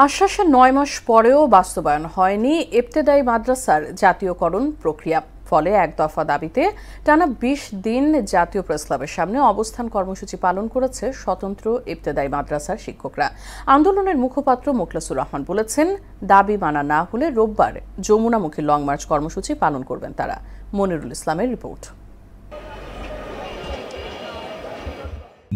আশ্বাসের ৯ মাস পরেও বাস্তবায়ন হয়নি ইবতেদায়ী মাদ্রাসার জাতীয়করণ প্রক্রিয়া। ফলে এক দফা দাবিতে টানা ২০ দিন জাতীয় প্রেসক্লাবের সামনে অবস্থান কর্মসূচি পালন করেছে স্বতন্ত্র ইবতেদায়ী মাদ্রাসার শিক্ষকরা। আন্দোলনের মুখপাত্র মোখলেসুর রহমান বলেছেন, দাবি মানা না হলে রোববার যমুনামুখী লং মার্চ কর্মসূচি পালন করবেন তারা। মনিরুল ইসলামের রিপোর্ট।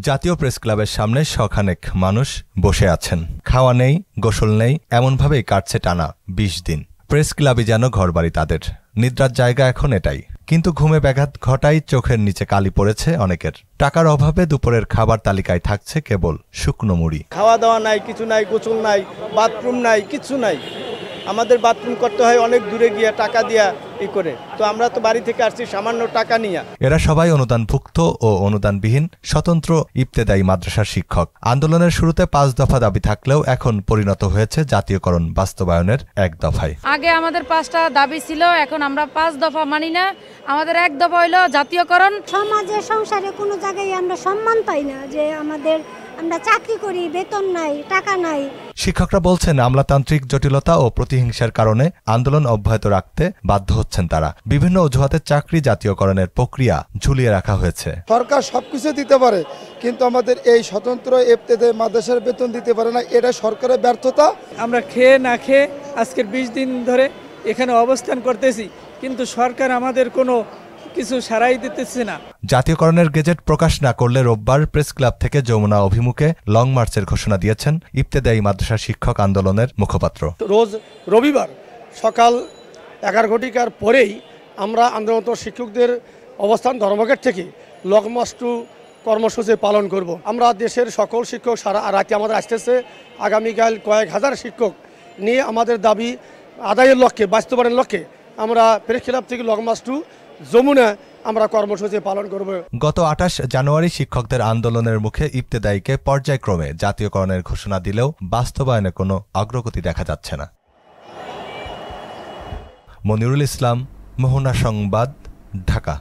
জাতীয় প্রেস ক্লাবের সামনে শখানেক মানুষ বসে আছেন। খাওয়া নেই, গোসল নেই, এমনভাবেই কাটছে টানা ২০ দিন। প্রেস ক্লাবই যেন ঘরবাড়ি তাদের, নিদ্রার জায়গা এখন এটাই। কিন্তু ঘুমে ব্যাঘাত ঘটাই চোখের নিচে কালি পড়েছে অনেকের। টাকার অভাবে দুপুরের খাবার তালিকায় থাকছে কেবল শুকনো মুড়ি। খাওয়া দাওয়া নাই, কিছু নাই, গোসল নাই, বাথরুম নাই, কিছু নাই। আমাদের বাথরুম করতে হয় অনেক দূরে গিয়ে টাকা দিয়া করে। তো আমরা তো বাড়ি থেকে আসছি সামান্য টাকা নিয়ে। এরা সবাই অনুদানভুক্ত ও অনুদানবিহীন স্বতন্ত্র ইবতেদায়ী মাদ্রাসার শিক্ষক। আন্দোলনের শুরুতে ৫ দফা দাবি থাকলেও এখন পরিণত হয়েছে জাতীয়করণ বাস্তবায়নের এক দফায়। আগে আমাদের ৫টা দাবি ছিল, এখন আমরা ৫ দফা মানি না। আমাদের এক দফা হইল জাতীয়করণ। সমাজে সংসারে কোনো জায়গায় আমরা সম্মান পাই না, যে আমরা চাকরি করি, বেতন নাই, টাকা নাই। শিক্ষকরা বলছেন, আমলাতান্ত্রিক জটিলতা ও প্রতিহিংসার কারণে আন্দোলন অব্যাহত রাখতে বাধ্য হচ্ছেন তারা। বিভিন্ন অজুহাতে চাকরি জাতীয়করণের প্রক্রিয়া ঝুলিয়ে রাখা হয়েছে। সরকার সবকিছু দিতে পারে, কিন্তু আমাদের এই স্বতন্ত্র ইবতেদায়ী মাদ্রাসার বেতন দিতে পারে না, এটা সরকারের ব্যর্থতা। আমরা খেয়ে না খেয়ে আজকের ২০ দিন ধরে এখানে অবস্থান করতেছি, কিন্তু সরকার আমাদের কোনো কিছু সারাই দিতেছে না। জাতীয়করণের গেজেট প্রকাশ না করলে রোববার প্রেস ক্লাব থেকে যমুনা অভিমুখে লং মার্চের ঘোষণা দিয়েছেন ইবতেদায়ী মাদ্রাসা শিক্ষক আন্দোলনের মুখপাত্র। রোজ রবিবার সকাল ১১ ঘটিকার পরেই আমরা আন্দোলনরত শিক্ষকদের অবস্থান ধর্মঘট থেকে লং মার্চ টু কর্মসূচি পালন করব। আমরা দেশের সকল শিক্ষক সারা রাতে আমাদের আসতেছে। আগামীকাল কয়েক হাজার শিক্ষক নিয়ে আমাদের দাবি আদায়ের লক্ষ্যে, বাস্তবায়নের লক্ষ্যে আমরা প্রেস ক্লাব থেকে লং মার্চ টু যমুনা আমরা কর্মসূচি পালন করব। গত ২৮ জানুয়ারি শিক্ষকদের আন্দোলনের মুখে ইবতেদায়ীকে পর্যায়ক্রমে জাতীয়করণের ঘোষণা দিলেও বাস্তবায়নে কোনো অগ্রগতি দেখা যাচ্ছে না। মনিরুল ইসলাম, মোহনা সংবাদ, ঢাকা।